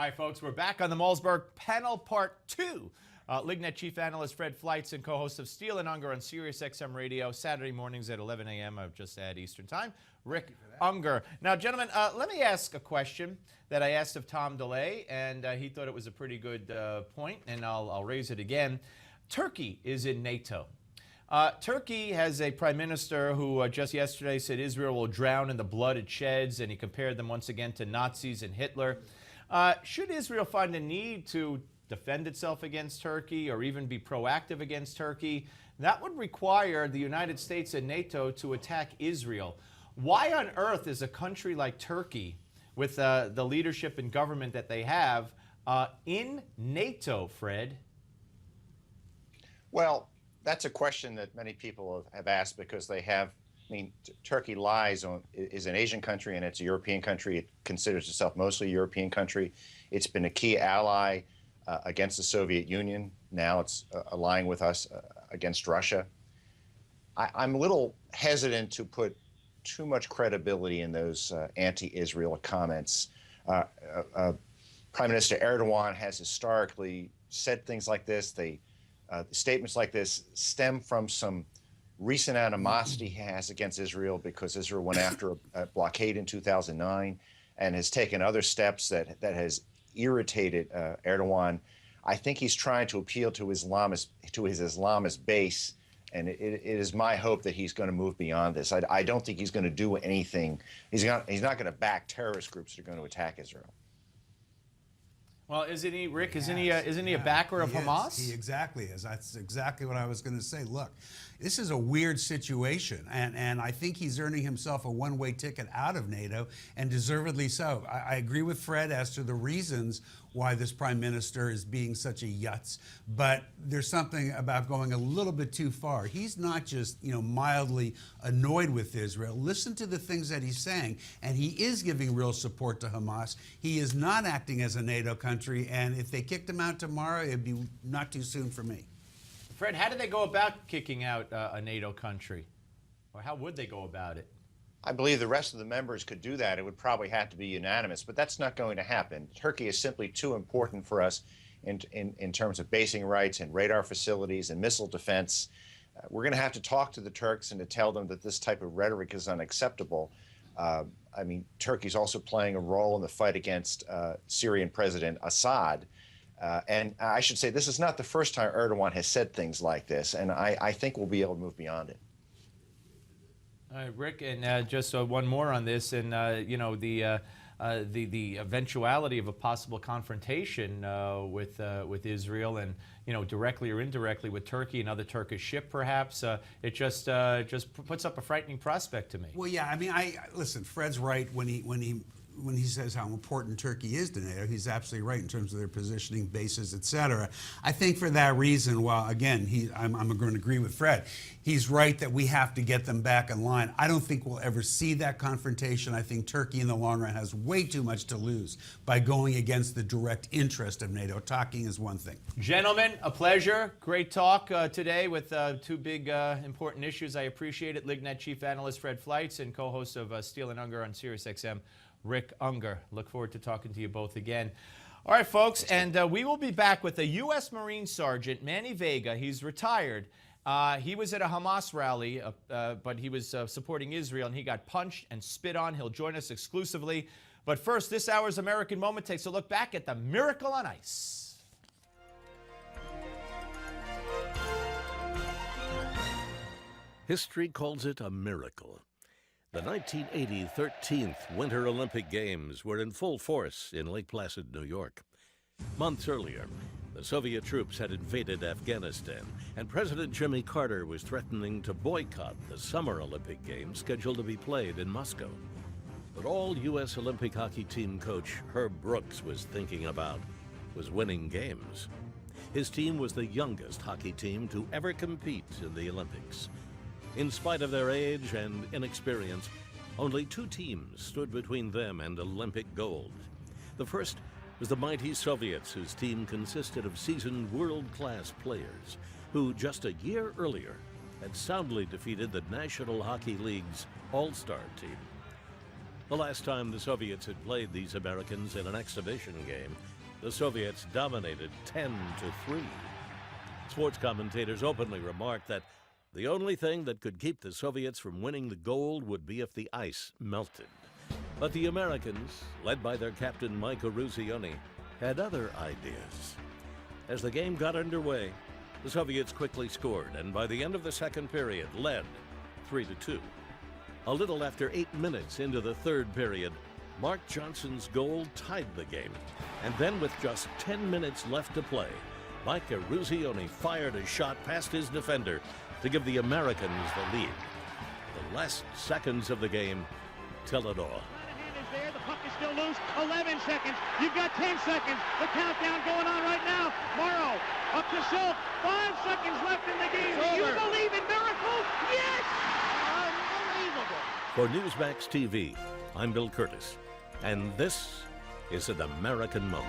All right, folks, we're back on the Malzberg panel part 2. LIGNET chief analyst Fred Fleitz and co-host of Steele Ungar on SiriusXM Radio, Saturday mornings at 11 a.m. I've just at Eastern Time, Rick Ungar. Now, gentlemen, let me ask a question that I asked of Tom DeLay, and he thought it was a pretty good point, and I'll raise it again. Turkey is in NATO. Turkey has a prime minister who just yesterday said Israel will drown in the blood it sheds, and he compared them once again to Nazis and Hitler. Should Israel find a need to defend itself against Turkey or even be proactive against Turkey, that would require the United States and NATO to attack Israel. Why on earth is a country like Turkey, with the leadership and government that they have, in NATO, Fred? Well, that's a question that many people have asked because they have, I mean, Turkey is an Asian country and it's a European country. It considers itself mostly a European country. It's been a key ally against the Soviet Union. Now it's allying with us against Russia. I'm a little hesitant to put too much credibility in those anti-Israel comments. Prime Minister Erdogan has historically said things like this. Statements like this stem from some recent animosity he has against Israel because Israel went after a blockade in 2009 and has taken other steps that has irritated Erdogan. I think he's trying to appeal to his Islamist base, and it is my hope that he's going to move beyond this. I don't think he's going to do anything. He's not going to back terrorist groups that are going to attack Israel. Well, isn't he, Rick? Isn't he a backer of Hamas? He exactly is. That's exactly what I was going to say. Look, this is a weird situation, and I think he's earning himself a one-way ticket out of NATO, and deservedly so. I agree with Fred as to the reasons why this prime minister is being such a yutz, but there's something about going a little bit too far. He's not just, mildly annoyed with Israel. Listen to the things that he's saying, and he is giving real support to Hamas. He is not acting as a NATO country, and if they kicked him out tomorrow, it'd be not too soon for me. Fred, how do they go about kicking out a NATO country? Or how would they go about it? I believe the rest of the members could do that. It would probably have to be unanimous, but that's not going to happen. Turkey is simply too important for us in terms of basing rights and radar facilities and missile defense. We're going to have to talk to the Turks and to tell them that this type of rhetoric is unacceptable. I mean, Turkey's also playing a role in the fight against Syrian President Assad. And I should say this is not the first time Erdogan has said things like this, and I think we'll be able to move beyond it. Rick, and just one more on this, and the eventuality of a possible confrontation with Israel, and directly or indirectly with Turkey, another Turkish ship, perhaps. It just puts up a frightening prospect to me. Well, yeah, I mean, listen. Fred's right when he says how important Turkey is to NATO. He's absolutely right in terms of their positioning, bases, etc. I think for that reason, while again, I'm going to agree with Fred. He's right that we have to get them back in line. I don't think we'll ever see that confrontation. I think Turkey in the long run has way too much to lose by going against the direct interest of NATO. Talking is one thing. Gentlemen, a pleasure. Great talk today with two big important issues. I appreciate it. LIGNET chief analyst Fred Fleitz and co-host of Steele Ungar on SiriusXM, Rick Ungar. Look forward to talking to you both again. All right, folks, and we will be back with a U.S. Marine Sergeant, Manny Vega. He's retired. He was at a Hamas rally, but he was supporting Israel, and he got punched and spit on. He'll join us exclusively. But first, this hour's American Moment takes a look back at the Miracle on Ice. History calls it a miracle. The 1980 13th Winter Olympic Games were in full force in Lake Placid, New York. Months earlier, the Soviet troops had invaded Afghanistan, and President Jimmy Carter was threatening to boycott the Summer Olympic Games scheduled to be played in Moscow. But all U.S. Olympic hockey team coach Herb Brooks was thinking about was winning games. His team was the youngest hockey team to ever compete in the Olympics. In spite of their age and inexperience, only two teams stood between them and Olympic gold. The first was the mighty Soviets, whose team consisted of seasoned world-class players who just a year earlier had soundly defeated the National Hockey League's All-Star team. The last time the Soviets had played these Americans in an exhibition game, the Soviets dominated 10-3. Sports commentators openly remarked that the only thing that could keep the Soviets from winning the gold would be if the ice melted. But the Americans, led by their captain Mike Eruzione, had other ideas. As the game got underway, the Soviets quickly scored, and by the end of the second period, led 3-2. A little after 8 minutes into the third period, Mark Johnson's goal tied the game. And then with just 10 minutes left to play, Mike Eruzione fired a shot past his defender to give the Americans the lead. The last seconds of the game tell it all. There, the puck is still loose. 11 seconds. You've got 10 seconds. The countdown going on right now. Morrow up to Silk. 5 seconds left in the game. Do you believe in miracles? Yes! Unbelievable. For Newsmax TV, I'm Bill Curtis, and this is an American Moment.